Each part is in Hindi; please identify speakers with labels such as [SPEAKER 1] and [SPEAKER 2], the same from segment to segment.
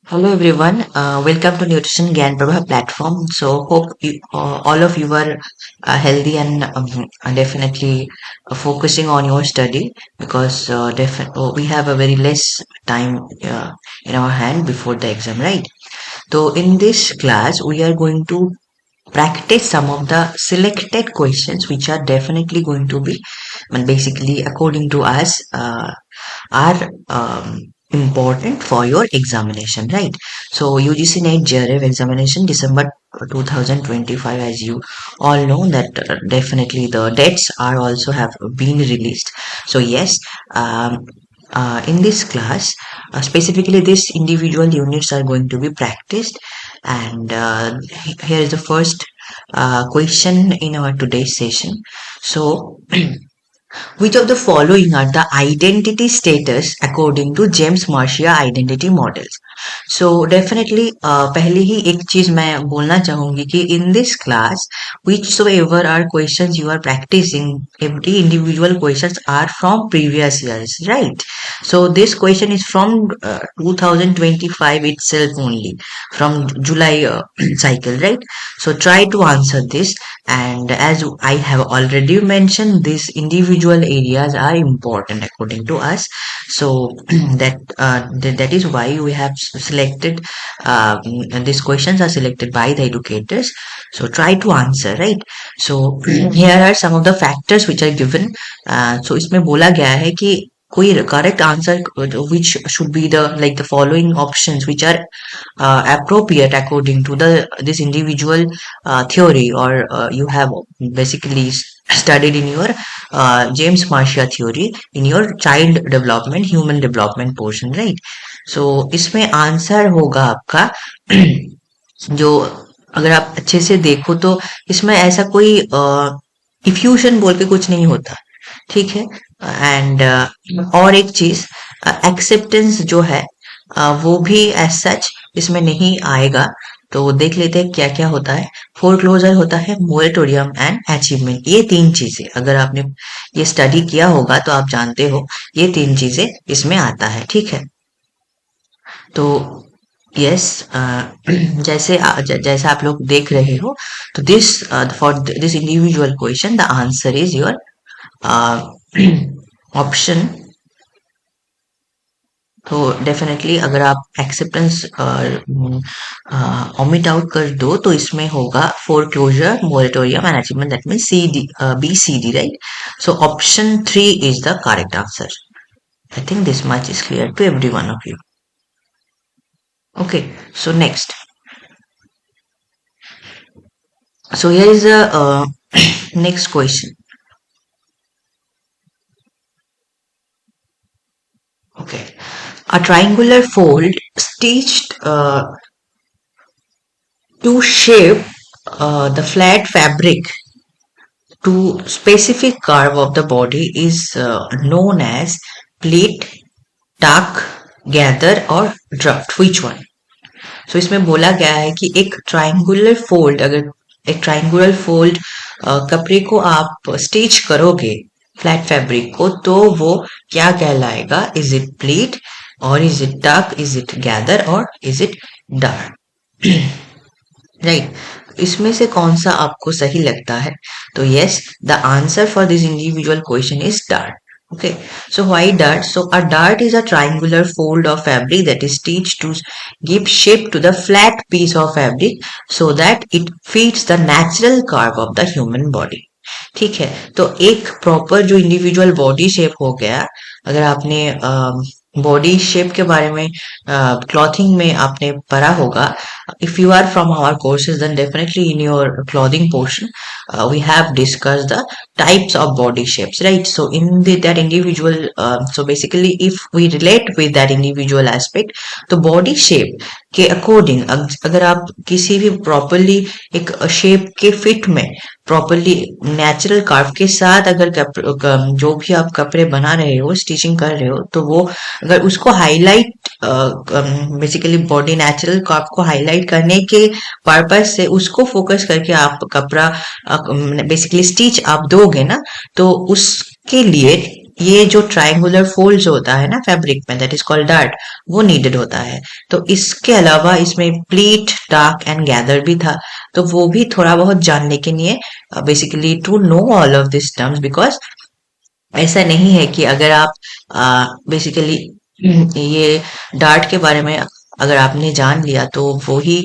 [SPEAKER 1] Hello everyone, welcome to Nutrition Gyan Prabha platform. So hope all of you are healthy and definitely focusing on your study because we have a very less time in our hand before the exam, right? So in this class, we are going to practice some of the selected questions which are definitely going to be basically according to us are important for your examination, right? So UGC NET JRF examination December 2025, as you all know that definitely the dates are also have been released. So yes, in this class, specifically these individual units are going to be practiced, and here is the first question in our today's session. So which of the following are the identity status according to James Marcia identity models? So definitely पहले ही एक चीज मैं बोलना चाहूंगी कि in this class whichsoever are questions you are practicing, every individual questions are from previous years, right? So this question is from 2025 itself only, from July cycle, right? So try to answer this, and as I have already mentioned, these individual areas are important according to us. So that is why we have selected these questions are selected by the educators. So try to answer, right? So here are some of the factors which are given. So इसमें बोला गया है कि कोई correct answer which should be the like the following options which are appropriate according to the this individual theory, or you have basically studied in your James Marshall theory in your child development, human development portion, right? So इसमें आंसर होगा आपका जो अगर आप अच्छे से देखो तो इसमें ऐसा कोई इफ्यूजन बोल के कुछ नहीं होता, ठीक है? एंड और एक चीज, एक्सेप्टेंस जो है वो भी एज सच इसमें नहीं आएगा। तो देख लेते हैं क्या क्या होता है। फोरक्लोजर होता है, मोरेटोरियम एंड अचीवमेंट, ये तीन चीजें अगर आपने ये स्टडी किया होगा तो आप जानते हो ये तीन चीजें इसमें आता है, ठीक है? तो यस, जैसे आप लोग देख रहे हो, तो this for this individual question the answer is your option. तो डेफिनेटली अगर आप एक्सेप्टेंस ओमिट आउट कर दो तो इसमें होगा foreclosure, moratorium and achievement, that mean C D, B C D, right? So option 3 is the correct answer. I think this much is clear to every one of you. Okay, so next. So here is the next question. Okay, a triangular fold stitched to shape the flat fabric to specific curve of the body is known as pleat, tuck, gather or draft. Which one? So इसमें बोला गया है कि एक ट्राइंगुलर फोल्ड, अगर एक ट्राइंगुलर फोल्ड कपड़े को आप स्टिच करोगे फ्लैट फैब्रिक को, तो वो क्या कहलाएगा? इज इट प्लीट, और इज इट टक, इज इट गैदर, और इज इट डार्ट? राइट, इसमें से कौन सा आपको सही लगता है? तो yes, the answer for this individual question is dart. Okay, so why dart? So a dart is a triangular fold of fabric that is stitched to give shape to the flat piece of fabric so that it fits the natural curve of the human body. ठीक है, तो एक प्रॉपर जो इंडिविजुअल बॉडी शेप हो गया, अगर आपने बॉडी शेप के बारे में क्लॉथिंग में आपने पढ़ा होगा, if you are from our courses, then definitely in your clothing portion we have discussed the types of body shapes, right? So in that individual, so basically if we relate with that individual aspect, तो body shape के अकॉर्डिंग अगर आप किसी भी प्रॉपरली एक शेप के फिट में प्रॉपरली नेचुरल कर्व के साथ अगर जो भी आप कपड़े बना रहे हो, स्टिचिंग कर रहे हो, तो वो अगर उसको highlight basically body natural curve को हाईलाइट करने के पर्पज से उसको फोकस करके आप कपड़ा बेसिकली स्टिच आप दोगे ना, तो उसके लिए ये जो ट्रायंगुलर फोल्ड्स होता है ना फैब्रिक में, दैट इज कॉल्ड डार्ट, वो नीडेड होता है। तो इसके अलावा इसमें प्लीट, टाक एंड गैदर भी था, तो वो भी थोड़ा बहुत जानने के लिए, basically to know all of this terms, because ऐसा नहीं है कि अगर आप बेसिकली ये डार्ट के बारे में अगर आपने जान लिया तो वो ही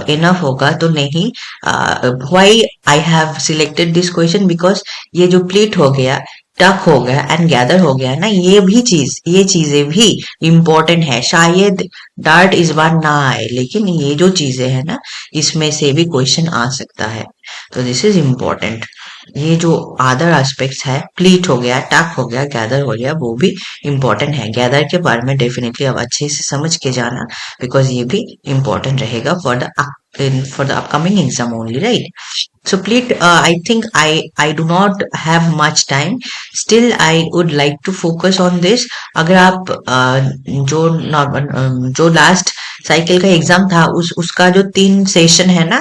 [SPEAKER 1] इनफ होगा, तो नहीं। Why I have selected this question, because ये जो प्लीट हो गया, टक हो गया एंड गैदर हो गया ना, ये चीजें भी इम्पोर्टेंट है। शायद डार्ट इस बार ना आए, लेकिन ये जो चीजें है ना, इसमें से भी क्वेश्चन आ सकता है, तो दिस इज इम्पोर्टेंट। ये जो अदर एस्पेक्ट्स है, प्लीट हो गया, टक हो गया, गैदर हो गया, वो भी इम्पोर्टेंट है। गैदर के बारे में डेफिनेटली अब अच्छे से समझ के जाना, बिकॉज ये भी इम्पोर्टेंट रहेगा for the upcoming exam only, right? So please, I think I do not have much time. Still, I would like to focus on this. अगर आप जो लास्ट साइकिल का एग्जाम था, उसका जो 3 सेशन है ना,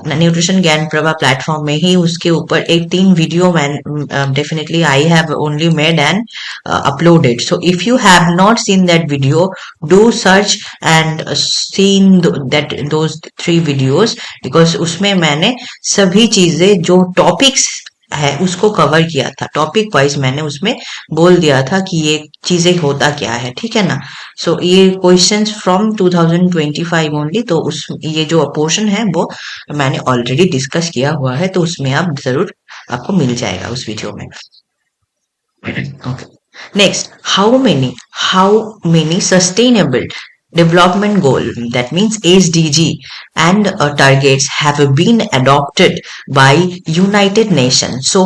[SPEAKER 1] न्यूट्रिशन ज्ञान प्रभा प्लेटफॉर्म में ही, उसके ऊपर एक 3 video man definitely I have only made and uploaded. So if you have not seen that video, do search and seen those 3 videos, because उसमें मैंने सभी चीजें जो टॉपिक्स है उसको कवर किया था। टॉपिक वाइज मैंने उसमें बोल दिया था कि ये चीजें होता क्या है, ठीक है ना। सो ये क्वेश्चंस फ्रॉम 2025 ओनली, तो उस ये जो पोर्शन है वो मैंने ऑलरेडी डिस्कस किया हुआ है, तो उसमें आप जरूर आपको मिल जाएगा उस वीडियो में। Okay. Next, how many sustainable development goal, that means SDG, and targets have been adopted by United Nations? So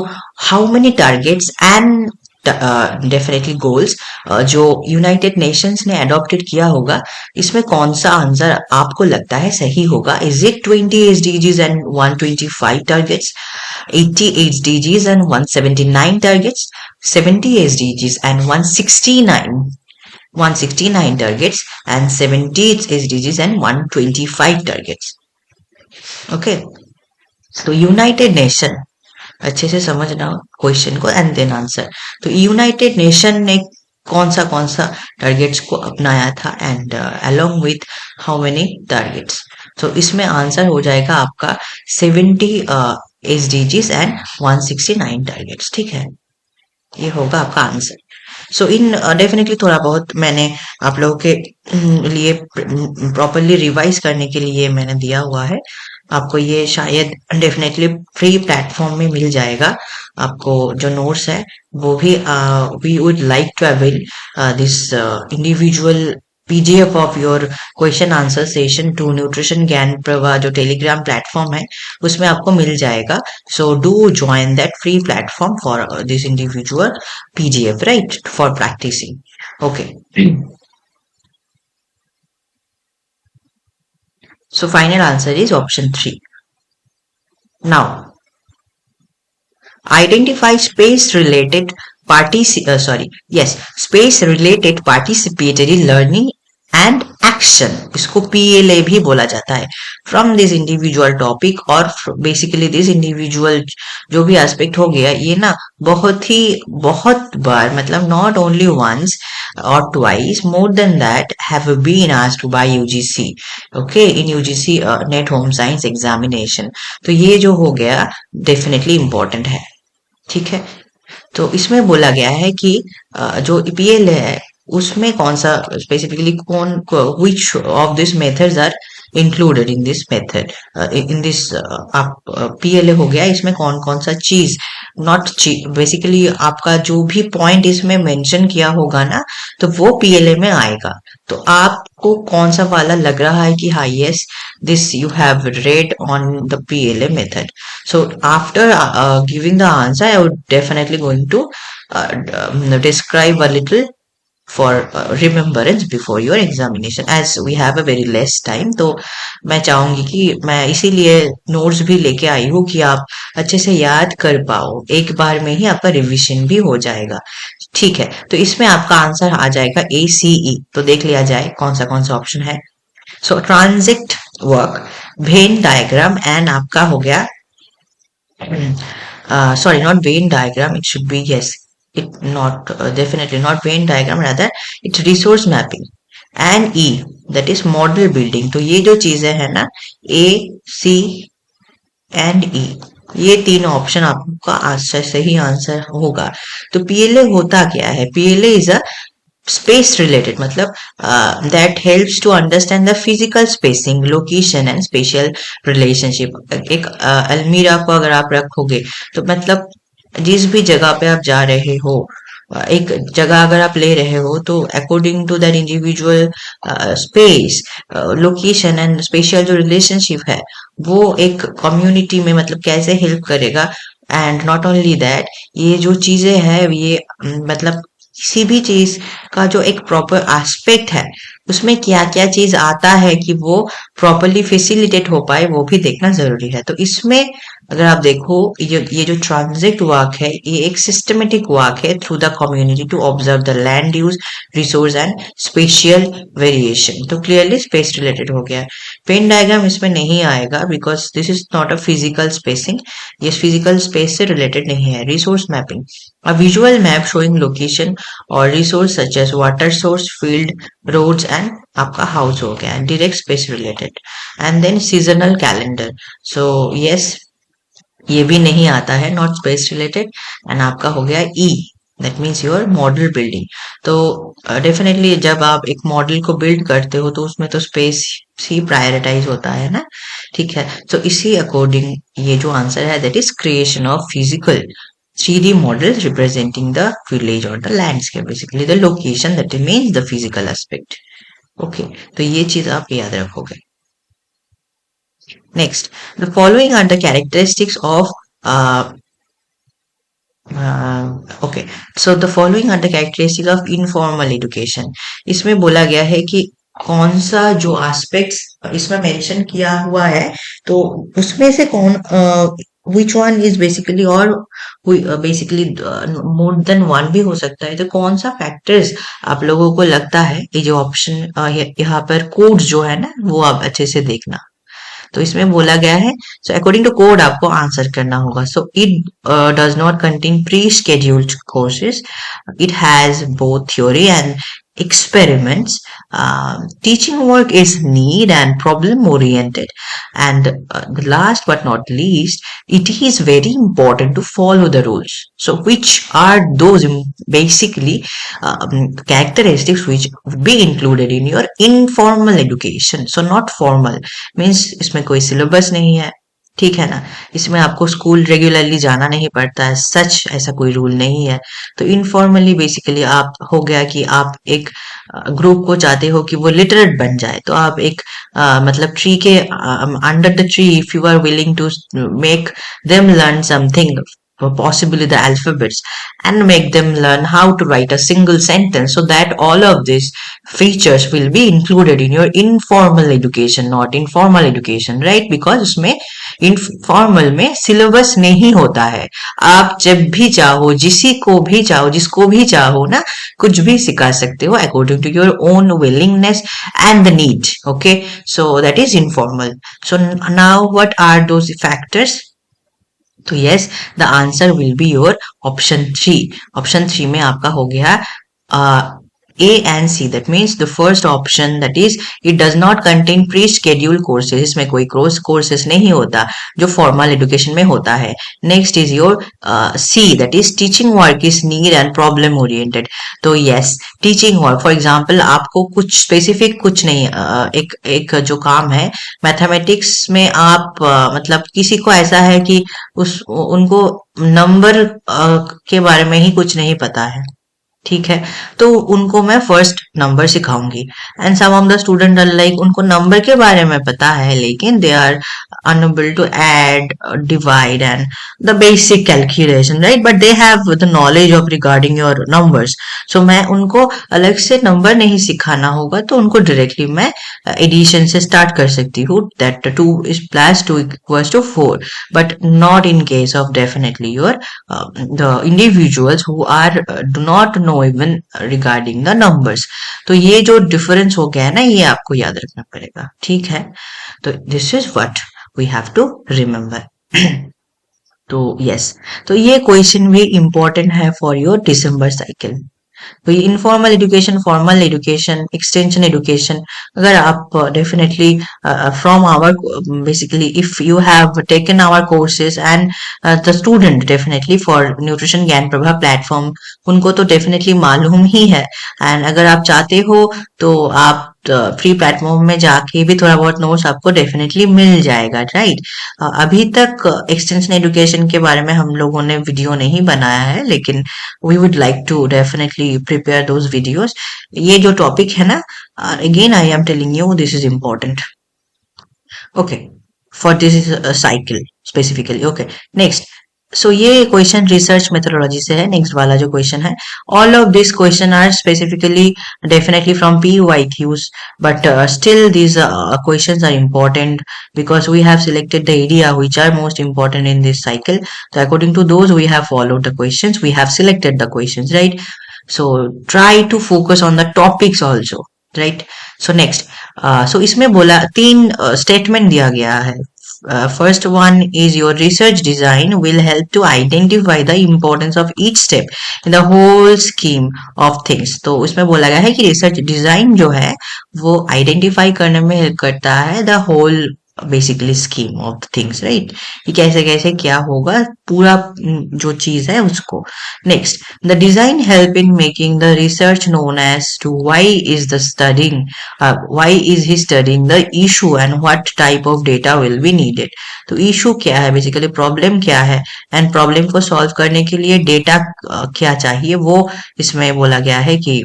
[SPEAKER 1] how many targets and definitely goals जो यूनाइटेड नेशंस ने अडॉप्टेड किया होगा, इसमें कौन सा आंसर आपको लगता है सही होगा? Is it 20 SDGs and 125 targets, 80 SDGs and 179 targets, 70 SDGs and 169 targets, and 70 SDGs and 125 targets. Okay, so United Nation, अच्छे से समझना क्वेश्चन को एंड देन आंसर। तो यूनाइटेड नेशन ने कौन सा टारगेट्स को अपनाया था, and along with how many targets? तो इसमें आंसर हो जाएगा आपका 70 SDGs एंड 169 टारगेट्स, ठीक है, ये होगा आपका आंसर। सो इन डेफिनेटली थोड़ा बहुत मैंने आप लोगों के लिए प्रॉपरली रिवाइज करने के लिए मैंने दिया हुआ है। आपको ये शायद डेफिनेटली फ्री प्लेटफॉर्म में मिल जाएगा। आपको जो नोट्स है वो भी we would like to avail this individual PDF of your question answer session to nutrition Gyan Pravah जो टेलीग्राम प्लेटफॉर्म है उसमें आपको मिल जाएगा। So do join that free platform for this individual PDF, right, for practicing. Okay. So final answer is option 3. Now, identify space related participatory learning and action, इसको PLA भी बोला जाता है, फ्रॉम दिस इंडिविजुअल टॉपिक, और बेसिकली दिस इंडिविजुअल जो भी एस्पेक्ट हो गया, ये ना बहुत बार, मतलब नॉट ओनली वंस और twice, more than that have been asked by UGC, okay, in UGC net home science examination. तो ये जो हो गया डेफिनेटली इंपॉर्टेंट है, ठीक है। तो इसमें बोला गया है कि जो PLA है उसमें कौन सा specifically which of these methods are included in this method, in this आप PLA हो गया, इसमें कौन कौन सा चीज, नॉट बेसिकली आपका जो भी पॉइंट इसमें मेंशन किया होगा ना, तो वो PLA में आएगा। तो आपको कौन सा वाला लग रहा है कि हाँ, yes, this you have read on the PLA method. So after giving the answer, I would definitely going to describe a little for remembrance before your examination, as we have a very less time. तो मैं चाहूंगी कि मैं इसीलिए नोट्स भी लेके आई हूँ कि आप अच्छे से याद कर पाओ, एक बार में ही आपका रिवीजन भी हो जाएगा, ठीक है। तो इसमें आपका आंसर आ जाएगा ACE। तो देख लिया जाए कौन सा ऑप्शन है। So transit work, Venn diagram, and आपका हो गया sorry, not Venn diagram, it should be, yes, it not definitely not Venn diagram, rather it's resource mapping. And E, that is model building. तो ये जो चीजें है ना, A, C एंड ई, ये तीन ऑप्शन आपका आंसर सही आंसर होगा। तो पीएलए होता क्या है? PLA is a space related, मतलब that helps to understand the physical spacing, location and spatial relationship. एक अलमीरा को अगर आप रखोगे तो मतलब जिस भी जगह पे आप जा रहे हो, एक जगह अगर आप ले रहे हो तो according to that individual space, location and special जो रिलेशनशिप है वो एक कम्युनिटी में मतलब कैसे हेल्प करेगा। एंड नॉट ओनली दैट, ये जो चीजें हैं ये मतलब किसी भी चीज का जो एक प्रॉपर एस्पेक्ट है उसमें क्या क्या चीज आता है कि वो प्रॉपरली फैसिलिटेट हो पाए, वो भी देखना जरूरी है। तो इसमें अगर आप देखो, ये जो ट्रांजिट वर्क है ये एक सिस्टमेटिक वर्क है through the community to observe the land use, resource and spatial variation. तो क्लियरली स्पेस रिलेटेड हो गया। पेन डायग्राम इसमें नहीं आएगा because this is not a physical spacing, ये फिजिकल स्पेस से रिलेटेड नहीं है। Resource mapping, a visual map showing location और resource such as water source, field, roads and आपका हाउस हो गया, direct space related. And then seasonal calendar, so yes ये भी नहीं आता है, नॉट स्पेस रिलेटेड। एंड आपका हो गया E, that means your model building. तो डेफिनेटली जब आप एक मॉडल को बिल्ड करते हो तो उसमें तो स्पेस ही प्रायोरिटाइज होता है ना, ठीक है। तो इसी अकॉर्डिंग ये जो आंसर है that is creation of physical 3D models representing the village or the landscape, basically the location that remains the physical aspect. Okay, तो ये चीज आप याद रखोगे। Next, the following are the characteristics of okay, so the following are the characteristics of informal education. इसमें बोला गया है कि कौन सा जो एस्पेक्ट्स इसमें मेंशन किया हुआ है तो उसमें से कौन विच वन इज बेसिकली, और बेसिकली मोर देन वन भी हो सकता है। तो कौन सा फैक्टर्स आप लोगों को लगता है, ये जो ऑप्शन यहाँ पर कोड जो है ना वो आप अच्छे से देखना। तो इसमें बोला गया है, सो अकॉर्डिंग टू कोड आपको आंसर करना होगा। So it does not contain pre scheduled courses, it has both theory and experiments. Teaching work is neat and problem oriented, and the last but not least, it is very important to follow the rules. So which are those basically characteristics which be included in your informal education? So not formal means इसमें कोई सिलेबस नहीं है, ठीक है ना, इसमें आपको स्कूल रेगुलरली जाना नहीं पड़ता है, सच ऐसा कोई रूल नहीं है। तो इनफॉर्मली बेसिकली आप हो गया कि आप एक ग्रुप को चाहते हो कि वो लिटरेट बन जाए, तो आप एक मतलब ट्री के under the tree if you are willing to make them learn something, possibly the alphabets, and make them learn how to write a single sentence, so that all of these features will be included in your informal education, not informal education, right? Because उसमें इनफॉर्मल में सिलेबस नहीं होता है, आप जब भी चाहो जिसको भी चाहो ना कुछ भी सिखा सकते हो according to your own willingness and the need. Okay, so that is informal. So now what are those factors? तो yes, the answer will be your option 3। Option 3 में आपका हो गया A and C. That means the first option, that is it does not contain pre-scheduled courses. इसमें कोई courses नहीं होता जो formal education में होता है। Next is your C, that is teaching work is neat and problem oriented. तो yes, teaching work for example आपको कुछ specific कुछ नहीं, एक जो काम है मैथमेटिक्स में आप मतलब किसी को ऐसा है कि उनको नंबर के बारे में ही कुछ नहीं पता है, ठीक है, तो उनको मैं फर्स्ट नंबर सिखाऊंगी। And some of the student are like उनको नंबर के बारे में पता है लेकिन they are unable to add, divide and the basic calculation, right, but they have the knowledge of regarding your numbers. So मैं उनको अलग से नंबर नहीं सिखाना होगा, तो उनको डायरेक्टली मैं एडिशन से स्टार्ट कर सकती हूँ, that 2 is plus 2 equals to 4, but not in case of definitely your the individuals who are do not know even regarding the numbers. तो ये जो डिफरेंस हो गया है ना ये आपको याद रखना पड़ेगा, ठीक है। तो this is what we have to remember. तो यस, तो ये क्वेश्चन भी इम्पोर्टेंट है फॉर योर दिसंबर साइकिल। तो ये informal education, formal education, extension education, अगर आप definitely from our, basically if you have taken our courses and the student definitely for nutrition Gyan Prabha platform, उनको तो डेफिनेटली मालूम ही है। एंड अगर आप चाहते हो तो आप फ्री प्लेटफॉर्म में जाके भी थोड़ा बहुत नोट्स आपको डेफिनेटली मिल जाएगा, राइट। अभी तक एक्सटेंशन एजुकेशन के बारे में हम लोगों ने वीडियो नहीं बनाया है, लेकिन we would like to definitely prepare those videos. ये जो टॉपिक है ना, again I am telling you this is important. Okay, for this is a cycle specifically. Okay, next. So ये क्वेश्चन रिसर्च मेथोडोलॉजी से है। नेक्स्ट वाला जो क्वेश्चन है, all of this question are specifically definitely from PYQs, but still these questions are important because we have selected the area which are most important in this cycle. So according to those we have followed the questions, we have selected the questions, right? So try to focus on the topics also, right? So next, so इसमें बोला तीन स्टेटमेंट दिया गया है। First one is your research design will help to identify the importance of each step in the whole scheme of things. तो उसमें बोला गया है कि रिसर्च डिजाइन जो है वो आइडेंटिफाई करने में हेल्प करता है the hole basically scheme of things, right. ये कैसे कैसे क्या होगा पूरा जो चीज है उसको। Next, the design help in making the research known as to why is he studying the issue and what type of data will be needed. तो इशू क्या है, बेसिकली प्रॉब्लम क्या है, एंड प्रॉब्लम को सॉल्व करने के लिए डेटा क्या चाहिए, वो इसमें बोला गया है कि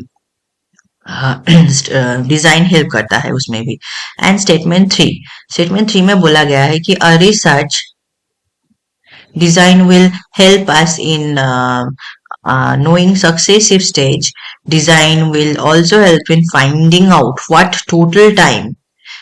[SPEAKER 1] डिजाइन हेल्प करता है उसमें भी। एंड स्टेटमेंट थ्री में बोला गया है कि a research design will help us in knowing successive stage. Design will also help in finding out what total time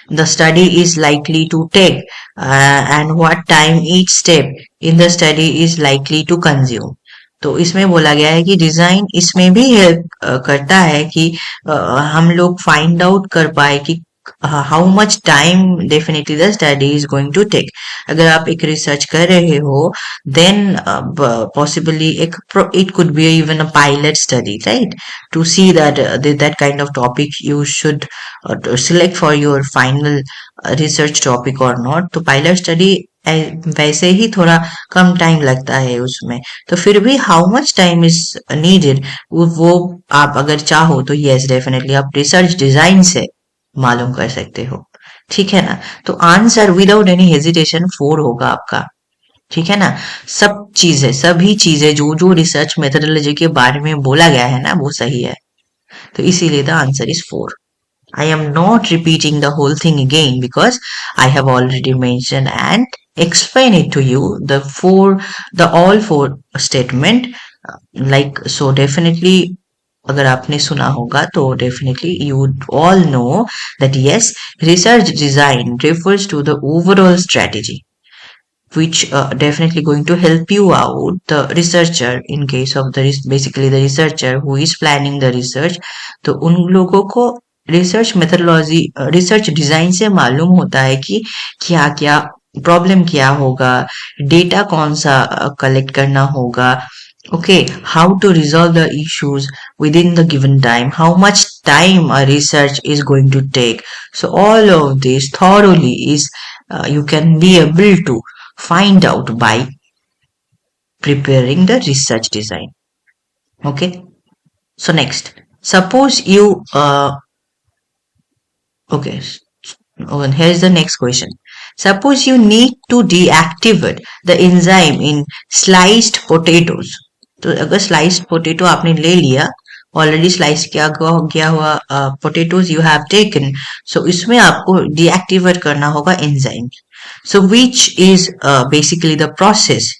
[SPEAKER 1] the study is likely to take and what time each step in the study is likely to consume. तो इसमें बोला गया है कि डिजाइन इसमें भी हेल्प करता है कि हम लोग फाइंड आउट कर पाए कि how much time definitely the study is going to take. अगर आप एक रिसर्च कर रहे हो देन पॉसिबली एक it could be even a pilot study, right, to see that that kind of topic you should select for your final research topic और नॉट। तो पायलट स्टडी वैसे ही थोड़ा कम टाइम लगता है उसमें, तो फिर भी how much time is needed वो आप अगर चाहो तो यस डेफिनेटली आप रिसर्च डिजाइन से मालूम कर सकते हो, ठीक है ना। तो आंसर विदाउट एनी हेजिटेशन 4 होगा आपका, ठीक है ना। सभी चीजें जो जो रिसर्च मेथोडोलॉजी के बारे में बोला गया है ना वो सही है, तो इसीलिए the answer is 4। I am not repeating the whole thing again because I have already mentioned and explain it to you the all four statement, like so definitely अगर आपने सुना होगा तो definitely you would all know that yes, research design refers to the overall strategy which definitely going to help you out, the researcher, in case of basically the researcher who is planning the research। तो उन लोगों को रिसर्च मेथोडोलॉजी रिसर्च डिजाइन से मालूम होता है कि क्या क्या प्रॉब्लम क्या होगा, डेटा कौन सा कलेक्ट करना होगा, okay, how to resolve the issues within the given time, how much time a research is going to take. So all of this thoroughly is you can be able to find out by preparing the research design. Okay, so next, suppose you okay, and here's the next question. Suppose you need to deactivate the enzyme in sliced potatoes. तो अगर स्लाइस्ड पोटेटो आपने ले लिया, ऑलरेडी स्लाइस किया गया हुआ पोटेटोज यू हैव टेकन, सो इसमें आपको डीएक्टिवेट करना होगा enzyme. So which is basically the process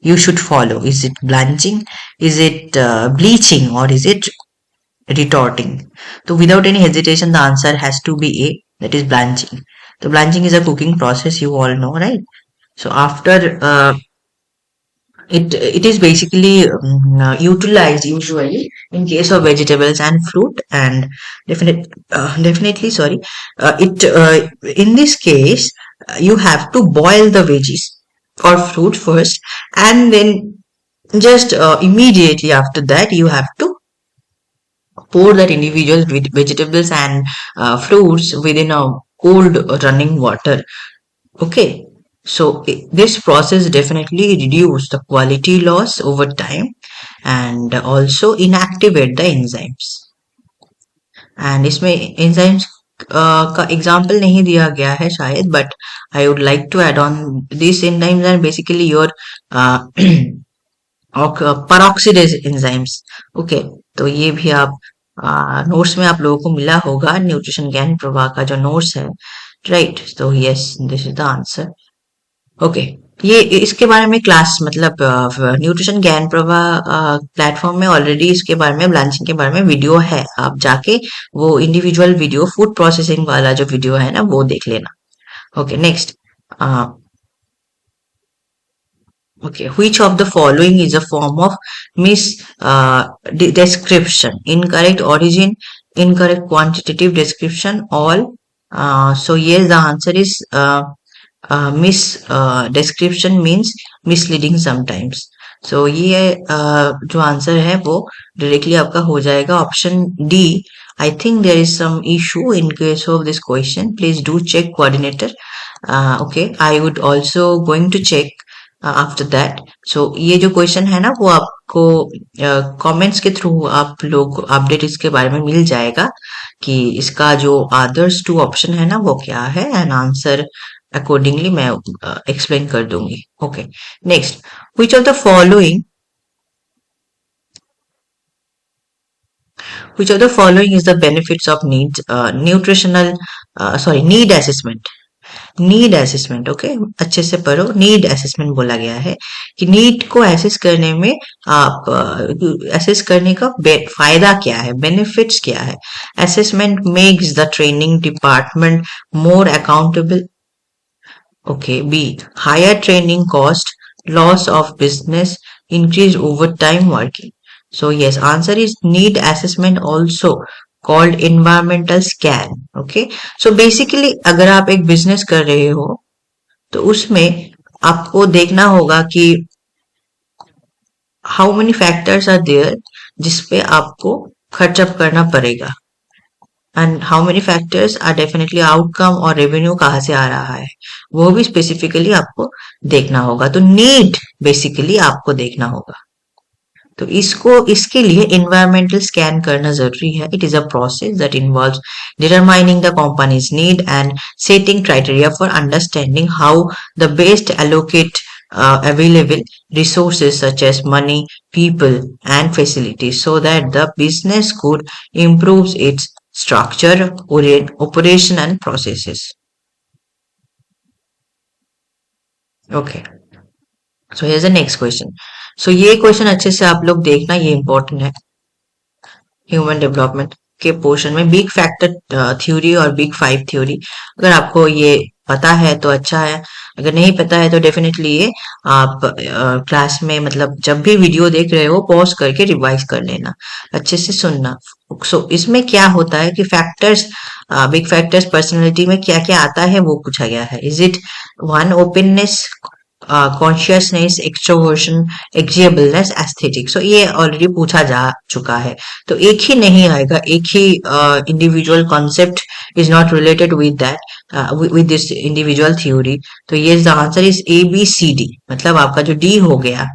[SPEAKER 1] you should follow? Is it blanching, is it bleaching, or is it retorting? So without any hesitation the answer has to be A, that is blanching. So blanching is a cooking process, you all know, right? So after it is basically utilized usually in case of vegetables and fruit, and definitely sorry, it in this case you have to boil the veggies, or fruit first, and then just immediately after that you have to pour that individual vegetables and fruits within a cold running water. Okay, so this process definitely reduce the quality loss over time and also inactivate the enzymes. And इसमें एंजाइम्स का एग्जांपल नहीं दिया गया है शायद, but I would like to add on this enzymes are basically your peroxidase enzymes. Okay, तो ये भी आप नोट्स में आप लोगों को मिला होगा, न्यूट्रिशन ज्ञान प्रवाह का जो नोट्स है, राइट? तो yes, this is the answer. Okay, ये इसके बारे में क्लास मतलब न्यूट्रिशन ज्ञान प्रवाह प्लेटफॉर्म में ऑलरेडी इसके बारे में ब्लांचिंग के बारे में वीडियो है, आप जाके वो इंडिविजुअल वीडियो फूड प्रोसेसिंग वाला जो वीडियो है ना वो देख लेना. Okay, next. Okay, which of the following is a form of description? Incorrect origin, incorrect quantitative description, all. So yes, the answer is description means misleading sometimes. So ये जो आंसर है वो डायरेक्टली आपका हो जाएगा option D. I think there is some issue in case of this question. Please do check coordinator. Okay, I would also going to check after that. So ये जो क्वेश्चन है ना वो आपको कमेंट्स के थ्रू आप लोग अपडेट इसके बारे में मिल जाएगा कि इसका जो अदर्स टू ऑप्शन है ना वो क्या है, एंड आंसर अकॉर्डिंगली मैं एक्सप्लेन कर दूंगी. Okay, next. Which of the following which of the following is the benefits of need nutritional need assessment? Need assessment. Okay, अच्छे से पढ़ो. नीड असेसमेंट बोला गया है कि नीड को एसेस करने में आप एसेस करने का फायदा क्या है, बेनिफिट्स क्या है. Assessment makes the training department more accountable. Okay, B higher training cost, loss of business, increase over time working. So yes, answer is need assessment also called environmental scan. Okay, so basically अगर आप एक बिजनेस कर रहे हो तो उसमें आपको देखना होगा कि how many factors are there जिसपे आपको खर्च करना पड़ेगा, and how many factors are definitely outcome और revenue कहाँ से आ रहा है वो भी स्पेसिफिकली आपको देखना होगा. तो नीड बेसिकली आपको देखना होगा. तो इसके लिए एनवायरमेंटल स्कैन करना जरूरी है. It is a process that involves determining the companies need and setting criteria for understanding how the best allocate available resources such as money, people and facilities so that the business could improve its structure, operation and processes. Okay, so here's the next question. सो ये क्वेश्चन अच्छे से आप लोग देखना, ये इंपॉर्टेंट है ह्यूमन डेवलपमेंट के पोर्शन में. बिग फैक्टर थ्योरी और बिग फाइव थ्योरी, अगर आपको ये पता है तो अच्छा है, अगर नहीं पता है तो डेफिनेटली ये आप क्लास में मतलब जब भी वीडियो देख रहे हो पॉज करके रिवाइज कर लेना, अच्छे से सुनना. सो इसमें क्या होता है कि फैक्टर्स, बिग फैक्टर्स पर्सनैलिटी में क्या क्या आता है वो पूछा गया है. Is it one openness, consciousness, extroversion, agreeableness, aesthetic. So ये ऑलरेडी पूछा जा चुका है, तो एक ही नहीं आएगा, एक ही individual concept is not related with that with this individual theory. तो ये the answer is A B C D. मतलब आपका जो डी हो गया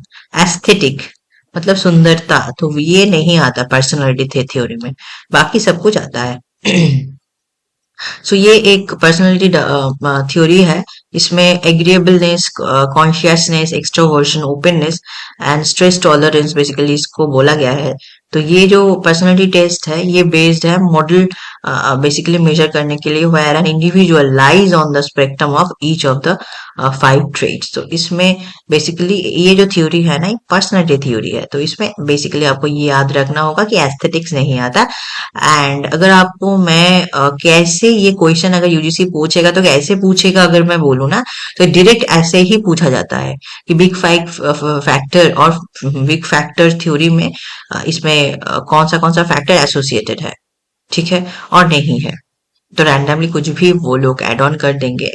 [SPEAKER 1] एस्थेटिक मतलब सुंदरता, तो ये नहीं आता पर्सनालिटी थ्योरी में, बाकी सब कुछ आता है. सो ये एक पर्सनालिटी थ्योरी है. इसमें agreeableness, consciousness, extroversion, openness and stress tolerance basically इसको बोला गया है. तो ये जो पर्सनालिटी टेस्ट है ये बेस्ड है मॉडल बेसिकली मेजर करने के लिए where an individual lies on the spectrum of each of the five traits. तो इसमें बेसिकली ये जो थ्योरी है ना पर्सनालिटी थ्योरी है, तो इसमें बेसिकली आपको ये याद रखना होगा कि एस्थेटिक्स नहीं आता. एंड अगर आपको मैं कैसे ये क्वेश्चन अगर यूजीसी पूछेगा तो कैसे पूछेगा अगर मैं बोलूँ ना, तो डायरेक्ट ऐसे ही पूछा जाता है कि बिग फाइव फैक्टर और बिग फैक्टर थ्योरी में इसमें कौन सा फैक्टर एसोसिएटेड है, ठीक है, और नहीं है. तो रैंडमली कुछ भी वो लोग एड ऑन कर देंगे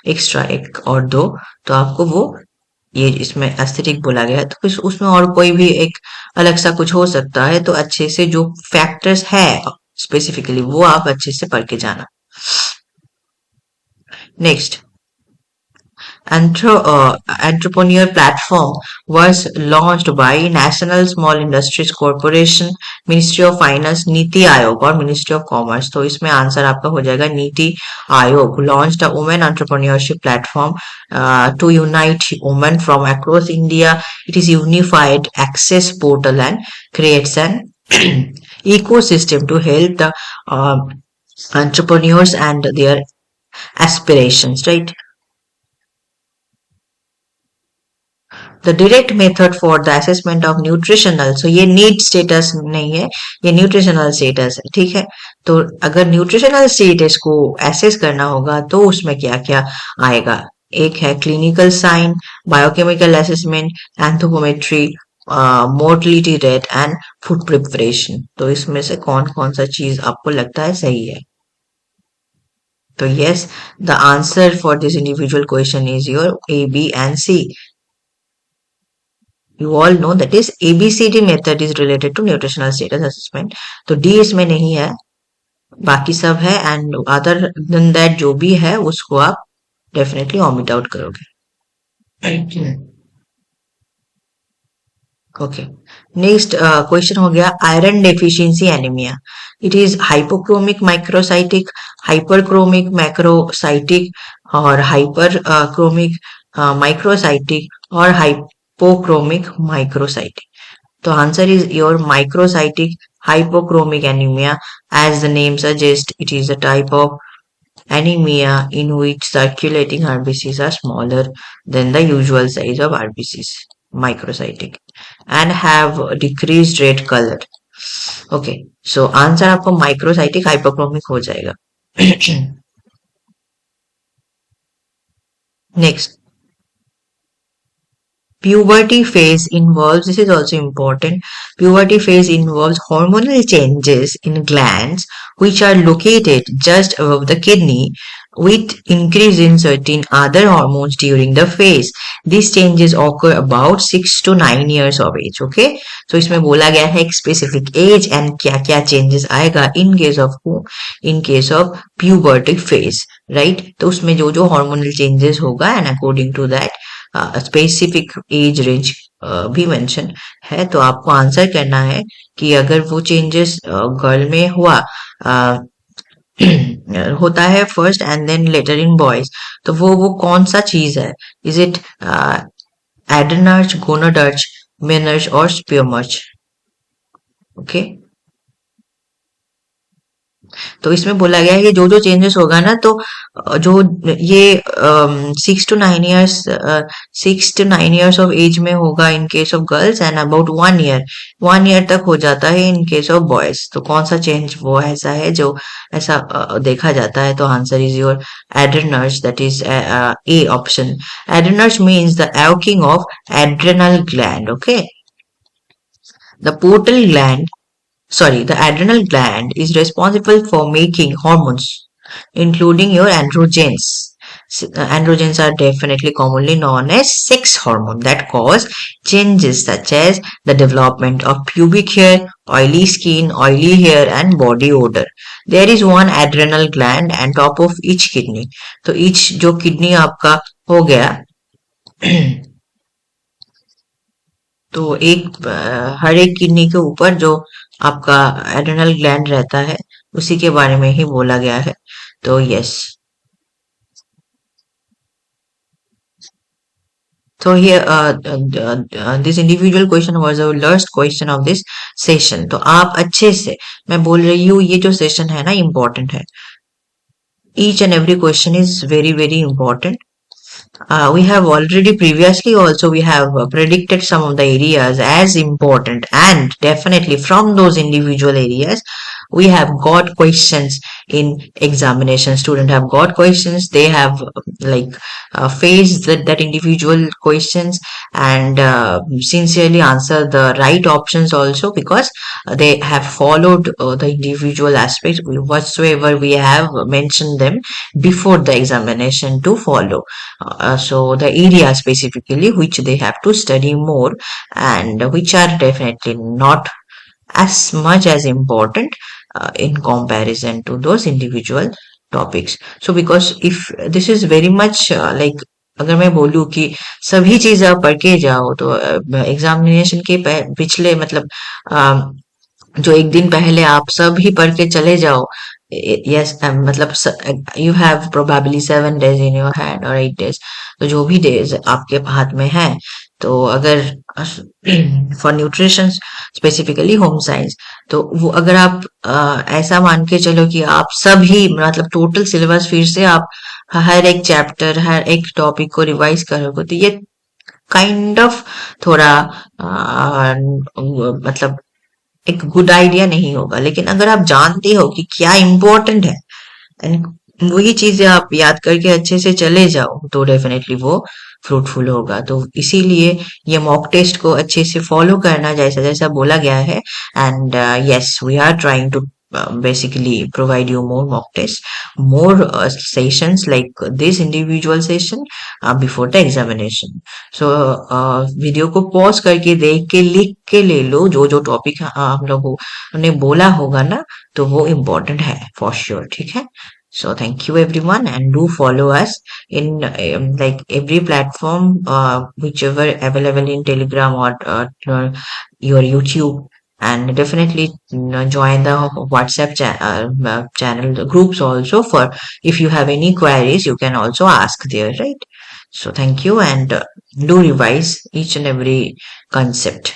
[SPEAKER 1] एक्स्ट्रा एक और दो, तो आपको वो ये इसमें एस्थेटिक बोला गया है, तो कुछ उसमें और कोई भी एक अलग सा कुछ हो सकता है, तो अच्छे से जो फैक्टर्स है स्पेसिफिकली वो आप अच्छे से पढ़ के जाना। Next, entrepreneur platform was launched by National Small Industries Corporation, Ministry of Finance, NITI Aayog और Ministry of Commerce। तो इसमें आंसर आपका हो जाएगा NITI Aayog launched a women entrepreneurship platform to unite women from across India. It is unified access portal and creates an ecosystem to help the entrepreneurs and their aspirations, right? The direct method for the assessment of nutritional, so ये नीड स्टेटस नहीं है, ये न्यूट्रिशनल स्टेटस है, ठीक है। तो अगर न्यूट्रिशनल स्टेटस को एसेस करना होगा तो उसमें क्या क्या आएगा, एक है clinical sign, biochemical assessment, anthropometry, mortality rate and food preparation. तो इसमें से कौन कौन सा चीज आपको लगता है सही है? तो yes, the answer for this individual question is your A, B and C. You all know that is ABCD method is related to nutritional status assessment. तो D इसमें नहीं है, बाकी सब है, एंड अदर देन दैट जो भी है उसको आप डेफिनेटली omit आउट करोगे। ओके, नेक्स्ट क्वेश्चन हो गया iron deficiency anaemia. It is hypochromic microcytic, hyperchromic macrocytic और हाइपर क्रोमिक माइक्रोसाइटिक और हाइपोक्रोमिक माइक्रोसाइटिक. तो answer is your microcytic hypochromic anemia. As the name suggests, it is a type of anemia in which circulating RBCs are smaller than the usual size of RBCs, microcytic, and have decreased red color. Okay, so answer आपको माइक्रोसाइटिक हाइपोक्रोमिक हो जाएगा. Next, puberty phase involves, this is also important, puberty phase involves hormonal changes in glands which are located just above the kidney with increase in certain other hormones during the phase. These changes occur about 6 to 9 years of age. Okay, so इसमें बोला गया है एक specific age and क्या क्या changes आएगा in case of who, in case of puberty phase, right? तो उसमें जो जो hormonal changes होगा and according to that specific age range भी मेंशन है. तो आपको आंसर करना है कि अगर वो चेंजेस गर्ल में हुआ होता है first and then later in boys, तो वो कौन सा चीज है? इज इट एड्रेनर्ज, गोनाडर्ज, मेनर्ज और स्पर्मर्ज? ओके, तो इसमें बोला गया है कि जो जो चेंजेस होगा ना, तो जो ये 6 to 9 years ऑफ एज में होगा in case of girls and about 1 year तक हो जाता है इन केस ऑफ बॉयज. तो कौन सा चेंज वो ऐसा है जो ऐसा देखा जाता है? तो answer is your adrenarche, that is A option. Adrenarche means the awaking of adrenal gland. Okay, the portal gland, the adrenal gland is responsible for making hormones, including your androgens. Androgens are definitely commonly known as sex hormone that cause changes such as the development of pubic hair, oily skin, oily hair, and body odor. There is one adrenal gland on top of each kidney. तो each जो kidney आपका हो गया तो एक हर एक किडनी के ऊपर जो आपका एड्रेनल ग्लैंड रहता है उसी के बारे में ही बोला गया है. तो yes, so here this individual question was our last question of this session. तो आप अच्छे से, मैं बोल रही हूँ ये जो सेशन है ना इम्पोर्टेंट है. each and every question is very very important. We have already previously also we have predicted some of the areas as important, and definitely from those individual areas we have got questions in examination. Student have got questions, they have faced that individual questions, and sincerely answer the right options also, because they have followed the individual aspects whatsoever we have mentioned them before the examination to follow. So the area specifically which they have to study more, and which are definitely not as much as important in comparison to those individual topics. So because if this is very much अगर मैं बोलूँ कि सभी चीज आप पढ़ के जाओ, तो एग्जामिनेशन के पिछले मतलब जो एक दिन पहले आप सब ही पढ़ के चले जाओ, यस मतलब you have probably 7 days in your hand और 8 days, तो जो भी डेज आपके हाथ में है, तो अगर for nutrition specifically home science, तो वो अगर आप ऐसा मान के चलो कि आप सभी मतलब टोटल सिलेबस फिर से आप हर एक चैप्टर हर एक टॉपिक को रिवाइज करोगे, तो ये काइंड ऑफ थोड़ा मतलब एक गुड आइडिया नहीं होगा। लेकिन अगर आप जानते हो कि क्या इम्पोर्टेंट है एंड वही चीजें आप याद करके अच्छे से चले जाओ, तो डेफिनेटली वो फ्रूटफुल होगा। तो इसीलिए ये मॉक टेस्ट को अच्छे से फॉलो करना जैसा जैसा बोला गया है, and yes we are trying to basically provide you more mock tests, more sessions like this individual session before the examination. So video को पॉज करके देख के लिख के ले लो, जो जो टॉपिक हम लोगों ने बोला होगा ना, तो वो इम्पोर्टेंट है फॉर श्योर, ठीक है। So thank you everyone, and do follow us in like every platform whichever available in Telegram or your YouTube, and definitely join the WhatsApp channel, the groups also, for if you have any queries you can also ask there, right? So thank you, and do revise each and every concept.